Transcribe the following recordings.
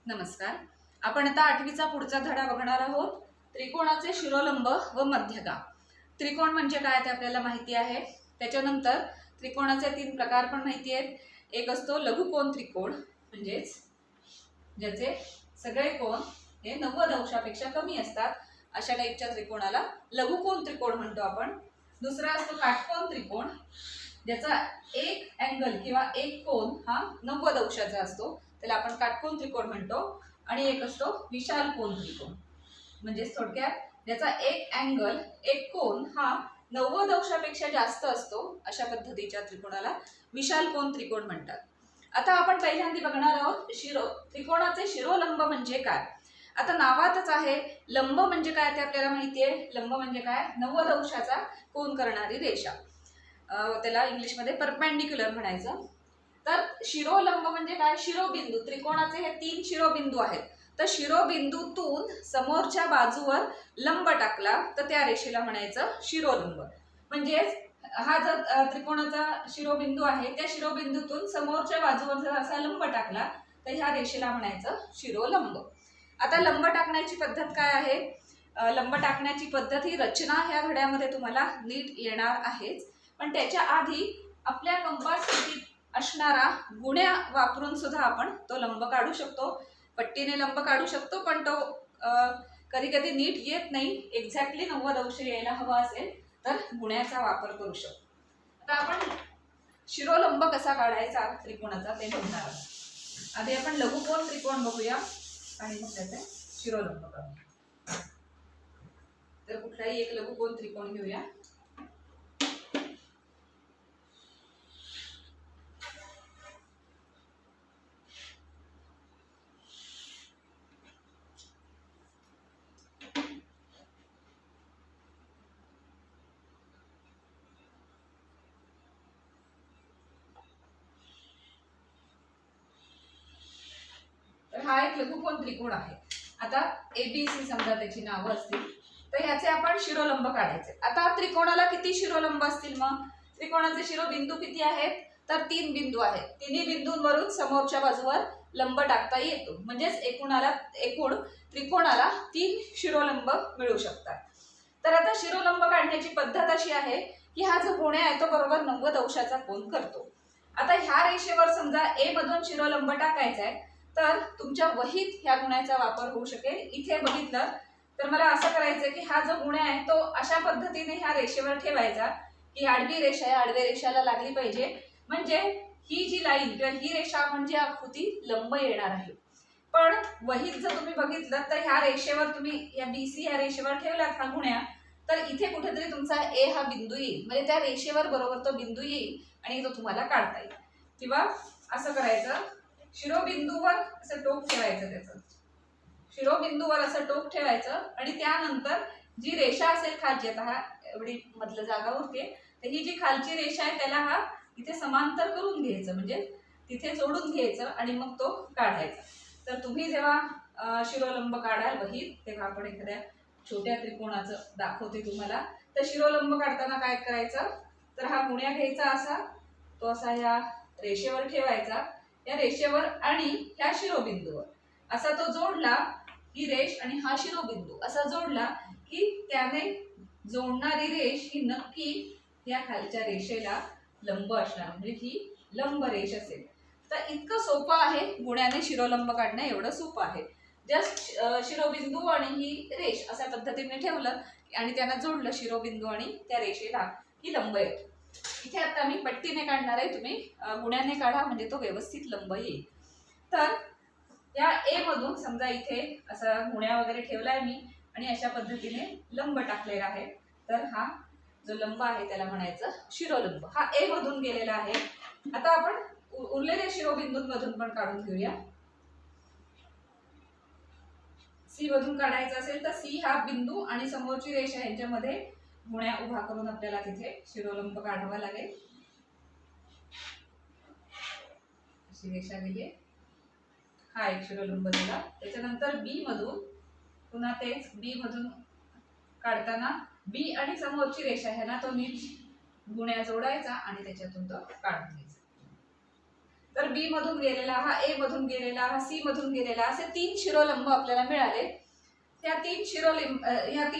नमस्कार. आपण आता 8वीचा पुढचा धडा बघणार आहोत. त्रिकोणाचे शिरोलंब व मध्यगा. त्रिकोण म्हणजे काय ते आपल्याला माहिती आहे. त्याच्यानंतर त्रिकोणाचे 3 प्रकार पण माहिती आहेत. एक असतो लघुकोन त्रिकोण, म्हणजेच ज्याचे सगळे कोन हे 90 अंशापेक्षा कमी असतात, अशा टाईपच्या त्रिकोणाला लघुकोन त्रिकोण म्हणतो आपण. दुसरा असतो काटकोन त्रिकोण, ज्याचा एक अँगल किंवा एक कोन हा 90 अंशाचा असतो, त्याला आपण काटकोन त्रिकोण म्हणतो. आणि एक असतो विशाल कोन त्रिकोण, म्हणजे थोडक्यात ज्याचा एक अँगल एक कोन हा 90 अंशापेक्षा जास्त असतो, अशा पद्धतीच्या त्रिकोणाला विशाल कोन त्रिकोण म्हणतात. आता आपण पहिल्यांदा बघणार आहोत त्रिकोणाचे शिरोलंब म्हणजे काय. आता नावातच आहे, लंब म्हणजे काय ते आपल्याला माहिती आहे. लंब म्हणजे काय, 90 अंशाचा कोन करणारी रेषा, त्याला इंग्लिशमध्ये परपेंडिक्युलर म्हणायचं. तर शिरोलंब म्हणजे काय, शिरोबिंदू. त्रिकोणाचे हे 3 शिरोबिंदू आहेत, तर शिरोबिंदूतून समोरच्या बाजूवर लंब टाकला तर त्या रेषेला म्हणायचं शिरोलंब. म्हणजेच हा जर त्रिकोणाचा शिरोबिंदू आहे, त्या शिरोबिंदूतून समोरच्या बाजूवर जर असा लंब टाकला तर ह्या रेषेला म्हणायचं शिरोलंब. आता लंब टाकण्याची पद्धत काय आहे. लंब टाकण्याची पद्धत ही रचना ह्या धड्यामध्ये तुम्हाला नीट येणार आहेच, पण त्याच्या आधी आपल्या कंपास स्थितीत असणारा गुण्या वापरून सुद्धा आपण तो लंब काढू शकतो. पट्टीने लंब काढू शकतो, पण तो कधी कधी नीट येत नाही. एक्झॅक्टली 90 अंश यायला हवा असेल तर गुण्याचा वापर करू शकतो. आता आपण शिरोलंब कसा काढायचा त्रिकोणाचा ते बघणार आहोत. आधी आपण लघुकोन त्रिकोण बघूया आणि मग त्याचे शिरोलंब काढूया. तर कुठलाही एक लघुकोन त्रिकोण घेऊया. हा एक लघुकोन त्रिकोण आहे. आता ABC समजा त्याची नावं असतील, तर ह्याचे आपण शिरोलंब काढायचे. आता त्रिकोणाला किती शिरोलंब असतील, मग त्रिकोणाचे शिरोबिंदू किती आहेत, तर 3 बिंदू आहेत. तिन्ही बिंदूंवरून समोरच्या बाजूवर लंब टाकता येतो, म्हणजेच एकूण त्रिकोणाला 3 शिरोलंब मिळू शकतात. तर आता शिरोलंब काढण्याची पद्धत अशी आहे की हा जो कोन आहे तो बरोबर 90 अंशाचा कोन करतो. आता ह्या रेषेवर समजा A मधून शिरोलंब टाकायचा आहे, तर तुमच्या वहीत ह्या गुण्याचा वापर होऊ शकेल. इथे बघितलं तर मला असं करायचं की हा जो गुण्या आहे तो अशा पद्धतीने ह्या रेषेवर ठेवायचा की आडवी रेषा आहे, आडव्या रेषेला लागली पाहिजे, म्हणजे ही जी लाईन किंवा ही रेषा म्हणजे आकृती लंब येणार आहे. पण वहीत जर तुम्ही बघितलं तर ह्या रेषेवर तुम्ही या BC ह्या रेषेवर ठेवलात हा गुण्या, तर इथे कुठेतरी तुमचा A हा बिंदू येईल, म्हणजे त्या रेषेवर बरोबर तो बिंदू येईल आणि तो तुम्हाला काढता येईल. किंवा असं करायचं, शिरोबिंदूवर असं टोक ठेवायचं, त्याचं शिरोबिंदूवर असं टोक ठेवायचं आणि त्यानंतर जी रेषा असेल खालची, आता हा एवढी मधलं जागा उरते, तर ही जी खालची रेषा आहे त्याला हा इथे समांतर करून घ्यायचं, म्हणजे तिथे जोडून घ्यायचं आणि मग तो काढायचा. तर तुम्ही जेव्हा शिरोलंब काढाल वहीत, तेव्हा आपण एखाद्या छोट्या त्रिकोणाचं दाखवते तुम्हाला. तर शिरोलंब काढताना काय करायचं, तर हा गुण्या घ्यायचा, असा तो असा ह्या रेषेवर ठेवायचा, या रेषेवर आणि ह्या शिरोबिंदूवर असा तो जोडला, ही रेष आणि हा शिरोबिंदू असा जोडला की त्याने जोडणारी रेष ही नक्की या खालच्या रेषेला लंब असणार, म्हणजे ही लंब रेष असेल. तर इतकं सोपं आहे गुण्याने शिरोलंब काढणं, एवढं सोपं आहे. जस्ट शिरोबिंदू आणि ही रेष अशा पद्धतीने ठेवलं आणि त्यांना जोडलं शिरोबिंदू आणि त्या रेषेला, की लंब येतो. इथे आता मी पट्टीने काढणार आहे, तुम्ही गुण्याने काढा म्हणजे तो व्यवस्थित लंब येईल. तर या A मधून समजा इथे असा गुण्या वगैरे ठेवलाय मी आणि अशा पद्धतीने लंब टाकलेला आहे, तर हा जो लंब आहे त्याला म्हणायचं शिरोलंब. हा A मधून गेलेला आहे. आता आपण उरलेल्या शिरोबिंदूंमधून पण काढून घेऊया. C मधून काढायचं असेल तर C हा बिंदू आणि समोरची रेषा यांच्यामध्ये गुण्या उभा करून आपल्याला तिथे शिरोलंब काढावा लागेल. अशी रेषा गेली, हा एक शिरोलंब दिला. त्याच्यानंतर B मधून पुन्हा तेच B मधून काढताना B आणि समोरची रेषा ह्याला तो नीट गुण्या जोडायचा आणि त्याच्यातून तो काढून घ्यायचा. तर बी मधून गेलेला हा, ए मधून गेलेला हा, सी मधून गेलेला, असे 3 शिरोलंब आपल्याला मिळाले. ह्या 3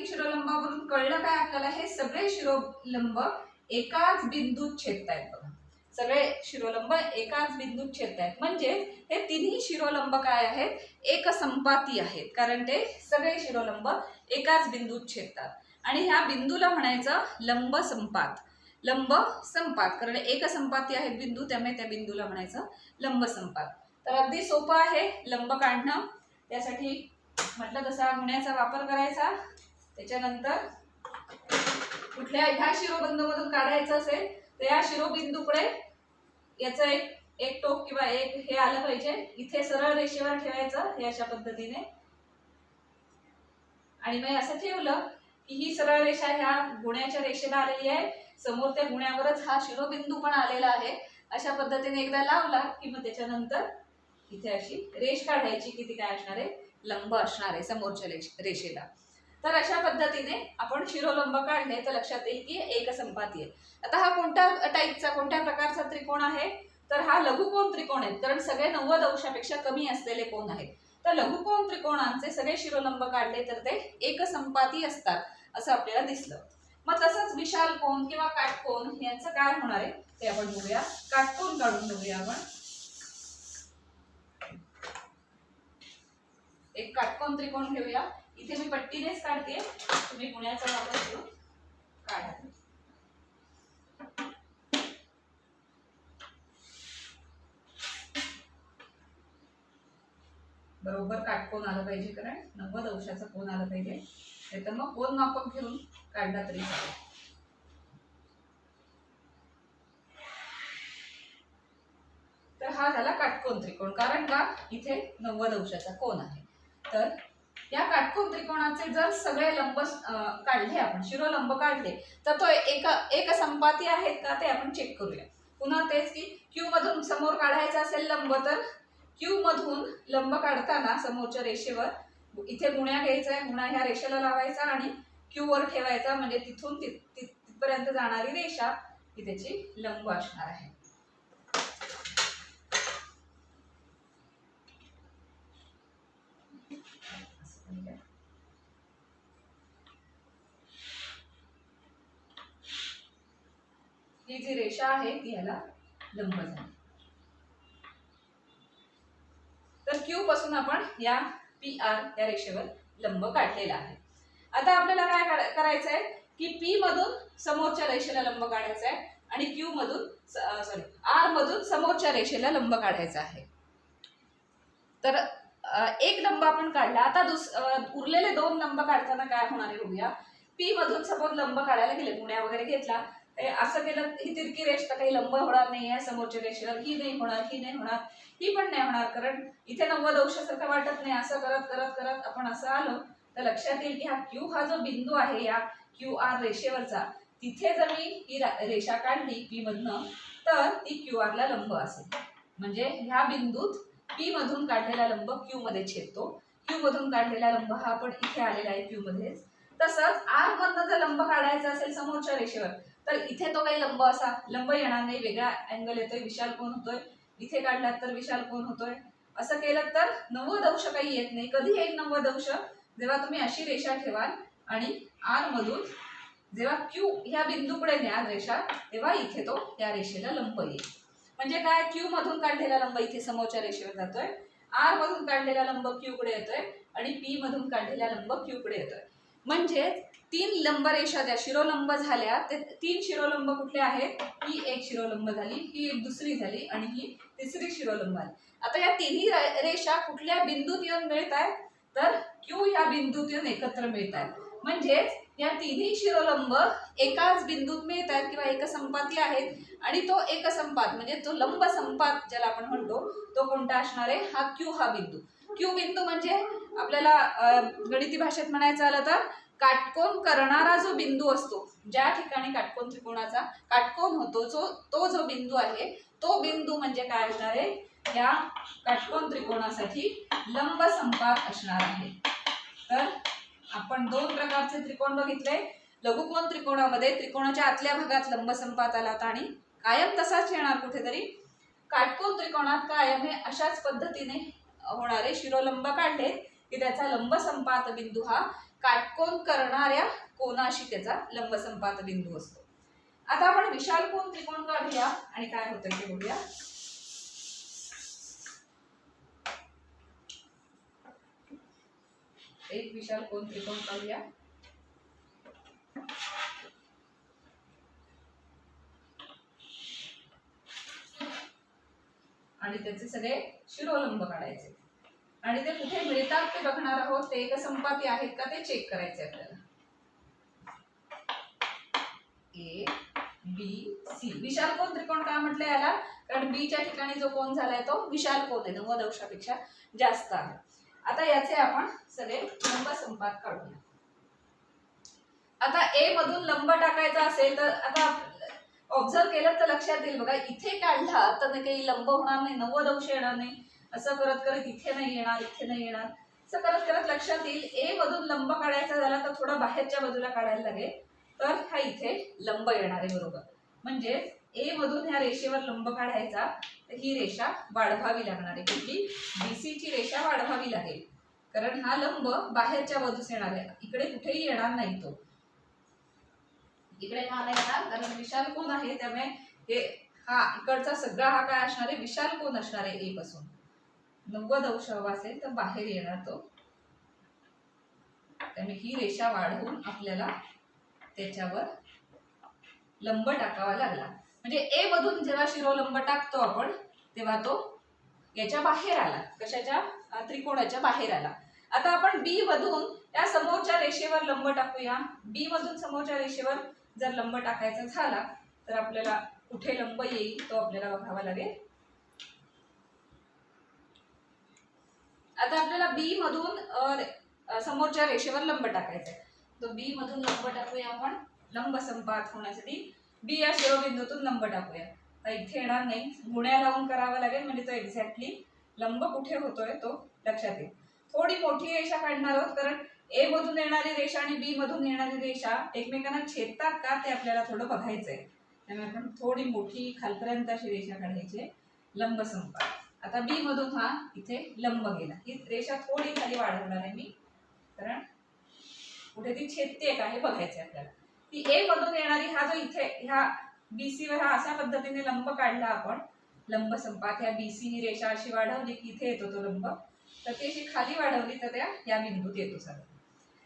शिरोलंबावरून कळलं काय आपल्याला, हे सगळे शिरोलंब एकाच बिंदूत छेदतायत बघा. सगळे शिरोलंब एकाच बिंदूत छेदतायत, म्हणजे हे तिन्ही शिरोलंब काय आहेत, एकसंपाती आहेत, कारण ते सगळे शिरोलंब एकाच बिंदूत छेदतात. आणि ह्या बिंदूला म्हणायचं लंब संपात. लंब संपात, कारण एकसंपाती आहेत बिंदू, त्यामुळे त्या बिंदूला म्हणायचं लंब संपात. तर अगदी सोपं आहे लंब काढणं. त्यासाठी म्हटलं तसा गुण्याचा वापर करायचा. त्याच्यानंतर कुठल्या ह्या शिरोबिंदूमधून काढायचं असेल तर या शिरोबिंदूकडे याचं एक टोक किंवा एक हे आलं पाहिजे. इथे सरळ रेषेवर ठेवायचं हे अशा पद्धतीने, आणि मग असं ठेवलं की ही सरळ रेषा ह्या गुण्याच्या रेषेला आलेली आहे, समोर त्या गुण्यावरच हा शिरोबिंदू पण आलेला आहे. अशा पद्धतीने एकदा लावला की मग त्याच्यानंतर इथे अशी रेष काढायची, किती काय असणार आहे, लंब असणार आहे समोरच्या रेषेला. तर अशा पद्धतीने आपण शिरोलंब काढले तर लक्षात येईल की एकसंपाती आहे. आता हा कोणत्या टाईपचा, कोणत्या प्रकारचा त्रिकोण आहे, तर हा लघुकोन त्रिकोण आहे, कारण सगळे 90 अंशापेक्षा कमी असलेले कोण आहेत. तर लघुकोन त्रिकोणांचे सगळे शिरोलंब काढले तर ते एकसंपाती असतात असं आपल्याला दिसलं. मग तसंच विशाल कोन किंवा काटकोन यांचं काय होणार आहे ते आपण बघूया. काटकोन काढून बघूया आपण. एक काटकोन त्रिकोण घेऊया. इथे मी पट्टीनेच काढते, तुम्ही गुण्याचा वापर करून काढा. बरोबर काटकोन आलं पाहिजे, कारण 90 अंशाचा कोन आला पाहिजे, नाहीतर मग कोन मापक घेऊन काढला तरी चालेल. तर हा झाला काटकोन त्रिकोण, कारण का इथे 90 अंशाचा कोन आहे. तर या काटकोन त्रिकोणाचे जर सगळे लंब काढले, आपण शिरोलंब काढले, तर तो एकसंपाती आहेत का ते आपण चेक करूया. पुन्हा तेच की क्यू मधून समोर काढायचा असेल लंब, तर क्यू मधून लंब काढताना समोरच्या रेषेवर इथे गुण्या घ्यायचा, गुणा ह्या रेषेला लावायचा आणि क्यू वर ठेवायचा, म्हणजे तिथून तिथपर्यंत जाणारी रेषा ही त्याची लंब असणार आहे. ही जी रेषा आहे ती ह्याला लंब झाली. तर क्यू पासून आपण या पी आर या रेषेवर लंब काढलेला आहे. आता आपल्याला काय करायचं आहे की पी मधून समोरच्या रेषेला लंब काढायचा आहे आणि क्यू मधून आर मधून समोरच्या रेषेला लंब काढायचा आहे. तर एक लंब आपण काढला. आता उरलेले 2 लंब काढताना काय होणार आहे बघूया. पी मधून समोर लंब काढायला गेले, गुण्या वगैरे घेतला, असं केलं ही तिरकी रेष तर काही लंब होणार नाही आहे समोरच्या रेषेवर, ही नाही होणार, ही नाही होणार, ही पण नाही होणार, कारण इथे 90 अंशासारखं वाटत नाही. असं करत करत करत आपण असं आलो तर लक्षात येईल की हा क्यू हा जो बिंदू आहे या क्यू आर रेषेवरचा, तिथे जर मी ही रेषा काढली पी मधनं तर ती क्यू आर ला लंब असेल. म्हणजे ह्या बिंदूत पी मधून काढलेला लंब क्यू मध्ये छेदतो, क्यू मधून काढलेला लंब हा पण इथे आलेला आहे क्यू मध्ये. तसंच आर मधनं जर लंब काढायचा असेल समोरच्या रेषेवर तर इथे तो काही लंब येणार नाही, वेगळा अँगल येतोय, विशाल कोन होतोय. इथे काढलात तर विशाल कोन होतोय. असं केलं तर 90 अंश काही येत नाही. कधी येईल 90 अंश, जेव्हा तुम्ही अशी रेषा ठेवाल आणि आर मधून जेव्हा क्यू ह्या बिंदूकडे न्याल रेषा, तेव्हा इथे तो या रेषेला लंब येईल. म्हणजे काय, क्यू मधून काढलेला लंब इथे समोरच्या रेषेवर जातोय, आर मधून काढलेला लंब क्यू कडे येतोय आणि पी मधून काढलेला लंब क्यू कडे येतोय. म्हणजे 3 लंब रेषा ज्या शिरोलंब झाल्या ते 3 शिरोलंब कुठले आहेत, ही एक शिरोलंब झाली, ही एक दुसरी झाली आणि ही तिसरी शिरोलंब झाली. आता या तिन्ही रेषा कुठल्या बिंदूत येऊन मिळत आहेत, तर क्यू या बिंदूत येऊन एकत्र मिळत आहेत. म्हणजेच या तिन्ही शिरोलंब एकाच बिंदूत मिळत आहेत किंवा एकसंपाती आहेत. आणि तो एकसंपात म्हणजे तो लंब संपात ज्याला आपण म्हणतो तो कोणता असणार आहे, हा क्यू हा बिंदू. क्यू बिंदू म्हणजे आपल्याला गणिती भाषेत म्हणायचं आलं तर काटकोन करणारा जो बिंदू असतो, ज्या ठिकाणी काटकोन त्रिकोणाचा काटकोन होतो, तो जो बिंदू आहे तो बिंदू म्हणजे काय असणार आहे, या काटकोन त्रिकोणासाठी लंब संपात असणार आहे. तर आपण 2 प्रकारचे त्रिकोण बघितले. लघुकोन त्रिकोणामध्ये त्रिकोणाच्या आतल्या भागात लंब संपात आला आणि कायम तसाच येणार कुठेतरी, काटकोन त्रिकोणात कायम हे अशाच पद्धतीने होणारे शिरोलंब काढले की त्याचा लंब संपात बिंदू हा काटकोन करणाऱ्या कोनाशी त्याचा लंब संपात बिंदू असतो. आता आपण विशाल कोन त्रिकोण काढूया आणि काय होतं ते बघूया. एक विशाल कोन त्रिकोण काढूया. आणि त्याचे सगळे शिरोलंब काढायचे आणि ते कुठे मिळतात ते बघणार आहोत. ते एकसंपाती आहेत का ते चेक करायचे आपल्याला. ए बी सी विशाल कोन त्रिकोण का म्हटलं याला, कारण बी च्या ठिकाणी जो कोन झालाय तो विशाल कोन आहे, 90 अंशापेक्षा जास्त आहे. आता याचे आपण सगळे लंब संपात काढूया. आता ए मधून लंब टाकायचा असेल तर आता ऑब्झर्व केलं तर लक्षात येईल बघा, इथे काढला तर काही लंब होणार नाही, 90 अंश येणार नाही. असं करत करत इथे नाही येणार, इथे नाही येणार, असं करत करत लक्षात येईल ए मधून लंब काढायचा झाला तर थोडा बाहेरच्या बाजूला काढायला लागेल, तर हा इथे लंब येणार आहे बरोबर. म्हणजे ए मधून ह्या रेषेवर लंब काढायचा तर ही रेषा वाढवावी लागणार आहे. कुठली? बीसी ची रेषा वाढवावी लागेल, कारण हा लंब बाहेरच्या बाजूस येणार आहे, इकडे कुठेही येणार नाही. तो इकडे का नाही येणार, कारण विशाल कोन आहे, त्यामुळे हे हा इकडचा सगळा हा काय असणार आहे, विशाल कोन असणार आहे. ए पासून 90 अंश हवा असेल तर बाहेर येणार तो, त्यामुळे ही रेषा वाढवून आपल्याला त्याच्यावर लंब टाकावा लागला. म्हणजे ए मधून जेव्हा शिरोलंब टाकतो आपण तेव्हा तो याच्या बाहेर आला, कशाच्या? त्रिकोणाच्या बाहेर आला. आता आपण बी मधून त्या समोरच्या रेषेवर लंब टाकूया. बी मधून समोरच्या रेषेवर जर लंब टाकायचा झाला तर आपल्याला कुठे लंब येईल तो आपल्याला बघावा लागेल. आता आपल्याला बी मधून समोरच्या रेषेवर लंब टाकायचा आहे, तो बी मधून लंब टाकूया आपण. लंब संपात होण्यासाठी बी या शिरोबिंदूतून लंब टाकूया. तर इथे येणार नाही, गुण्या लावून करावा लागेल, म्हणजे तो एक्झॅक्टली लंब कुठे होतोय तो लक्षात येईल. थोडी मोठी रेषा काढणार आहोत, कारण ए मधून येणारी रेषा आणि बी मधून येणारी रेषा एकमेकांना छेदतात का ते आपल्याला थोडं बघायचंय. त्यामुळे आपण थोडी मोठी खालपर्यंत अशी रेषा काढायची, लंब संपात. आता बी मधून हा इथे लंब गेला, ही रेषा थोडी खाली वाढवणार आहे मी, कारण कुठे ती छेदते का हे बघायचंय आपल्याला. ती ए मधून येणारी हा जो इथे ह्या बीसी वर हा अशा पद्धतीने लंब काढला आपण लंब संपात. ह्या बीसी ही रेषा अशी वाढवली की इथे येतो तो लंब, तर ती अशी खाली वाढवली तर त्या या बिंदूत येतो सगळं.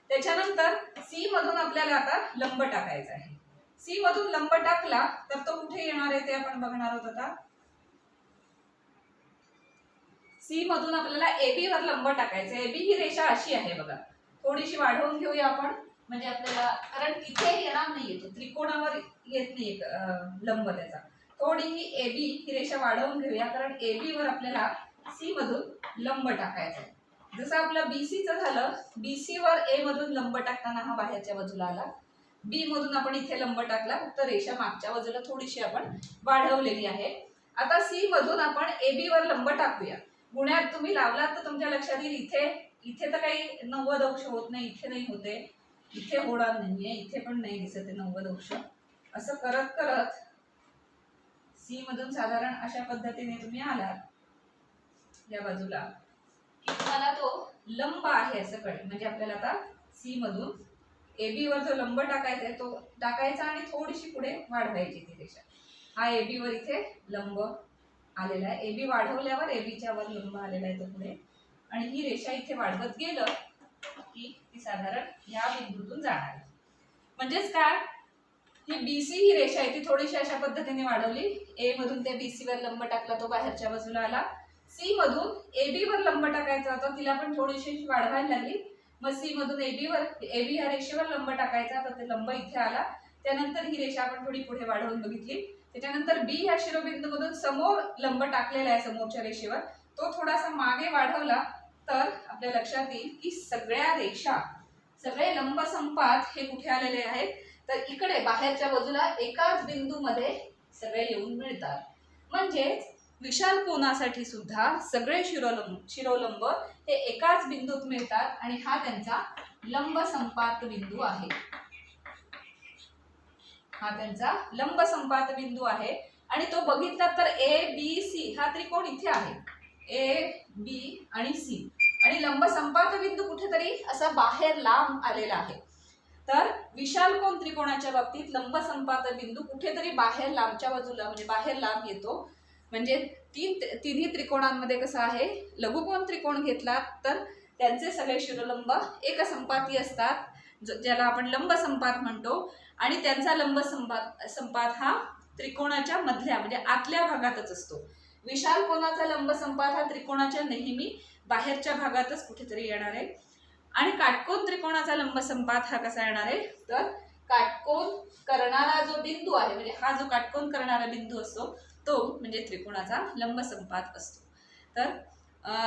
त्याच्यानंतर सी मधून आपल्याला आता लंब टाकायचा आहे. सी मधून लंब टाकला तर तो कुठे येणार आहे ते आपण बघणार आहोत. आता सी मधून आपल्याला एबी वर लंब टाकायचं. एबी ही रेषा अशी आहे बघा, थोडीशी वाढवून घेऊया आपण, म्हणजे आपल्याला, कारण इथे येणार नाहीये तो, त्रिकोणावर येत नाही लंब त्याचा. थोडी ही एबी ही रेषा वाढवून घेऊया, कारण एबी वर आपल्याला सी मधून लंब टाकायचा आहे. जसं आपलं बीसी चं झालं, बीसी वर ए मधून लंब टाकताना हा बाहेरच्या बाजूला आला, बी मधून आपण इथे लंब टाकला, फक्त रेषा मागच्या बाजूला थोडीशी आपण वाढवलेली आहे. आता सी मधून आपण एबी वर लंब टाकूया. गुण्यात तुम्ही लावलात तर तुमच्या लक्षात येईल, इथे तर काही 90 अंश होत नाही, इथे नाही होते, इथे होणार नाहीये, इथे पण नाही दिसत आहे 90 अंश. असं करत करत सी मधून साधारण अशा पद्धतीने तुम्ही आलात या बाजूला की तुम्हाला तो लंब आहे असं कळेल. म्हणजे आपल्याला आता सी मधून एबी वर जो लंब टाकायचा आहे तो टाकायचा आणि थोडीशी पुढे वाढवायची ती रेषा. हा एबी वर इथे लंब आलेला आहे, एबी वाढवल्यावर एबीच्या वर लंब आलेला आहे तो पुढे, आणि ही रेषा इथे वाढवत गेलं की ती साधारण या बिंदूतून जाणार आहे. म्हणजेच काय, ही बीसी ही रेषा आहे ती थोडीशी अशा पद्धतीने वाढवली, ए मधून त्या बीसी वर लंब टाकला तो बाहेरच्या बाजूला आला, सी मधून एबी वर लंब टाकायचा होता तिला पण थोडीशी वाढवायला लागली, मग सी मधून एबी ह्या रेषेवर लंब टाकायचा तर ते लंब इथे आला. त्यानंतर ही रेषा आपण थोडी पुढे वाढवून बघितली. त्याच्यानंतर बी ह्या शिरोबिंदू मधून समोर लंब टाकलेला आहे समोरच्या रेषेवर, तो थोडासा मागे वाढवला तर आपल्या लक्षात येईल की सगळ्या रेषा, सगळे लंब संपात हे कुठे आलेले आहेत, तर इकडे बाहेरच्या बाजूला एकाच बिंदूमध्ये सगळे येऊन मिळतात. म्हणजे विशाल कोनासाठी सुद्धा सगळे शिरोलंब हे एकाच बिंदूत मिळतात आणि हा त्यांचा लंब संपात बिंदू आहे. हा त्यांचा लंब संपात बिंदू आहे. आणि तो बघितला तर ABC हा त्रिकोण इथे आहे, AB आणि C, आणि लंब संपात बिंदू कुठेतरी असा बाहेर लांब आलेला आहे. तर विशाल कोन त्रिकोणाच्या बाबतीत लंब संपात बिंदू कुठेतरी बाहेर लांबच्या बाजूला म्हणजे बाहेर लांब येतो. म्हणजे तिन्ही त्रिकोणांमध्ये कसं आहे, लघुकोन त्रिकोण घेतला तर त्यांचे सगळे शिरोलंब एकसंपाती असतात, ज्याला आपण लंब संपात म्हणतो. आणि त्यांचा लंब संपात हा त्रिकोणाच्या मधल्या म्हणजे आतल्या भागातच असतो. विशाल कोनाचा लंब संपात हा त्रिकोणाच्या नेहमी बाहेरच्या भागातच कुठेतरी येणार आहे. आणि काटकोन त्रिकोणाचा लंब संपात हा कसा येणार आहे, तर काटकोन करणारा जो बिंदू आहे म्हणजे हा जो काटकोन करणारा बिंदू असतो तो म्हणजे त्रिकोणाचा लंब संपात असतो. तर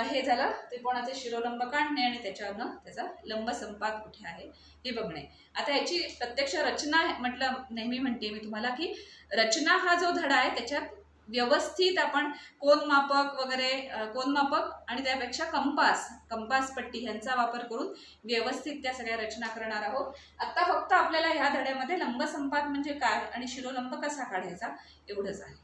हे झालं त्रिकोणाचे शिरोलंब काढणे आणि त्याच्यावरनं त्याचा लंब संपात कुठे आहे हे बघणे. आता याची प्रत्यक्ष रचना म्हटलं, नेहमी म्हणते मी तुम्हाला की रचना हा जो धडा आहे त्याच्यात व्यवस्थित आपण कोनमापक वगैरे, कोनमापक आणि त्यापेक्षा कंपास पट्टी यांचा वापर करून व्यवस्थित त्या सगळ्या रचना करणार आहोत. आता फक्त आपल्याला ह्या धड्यामध्ये लंब संपात म्हणजे काय आणि शिरोलंब कसा काढायचा एवढंच आहे.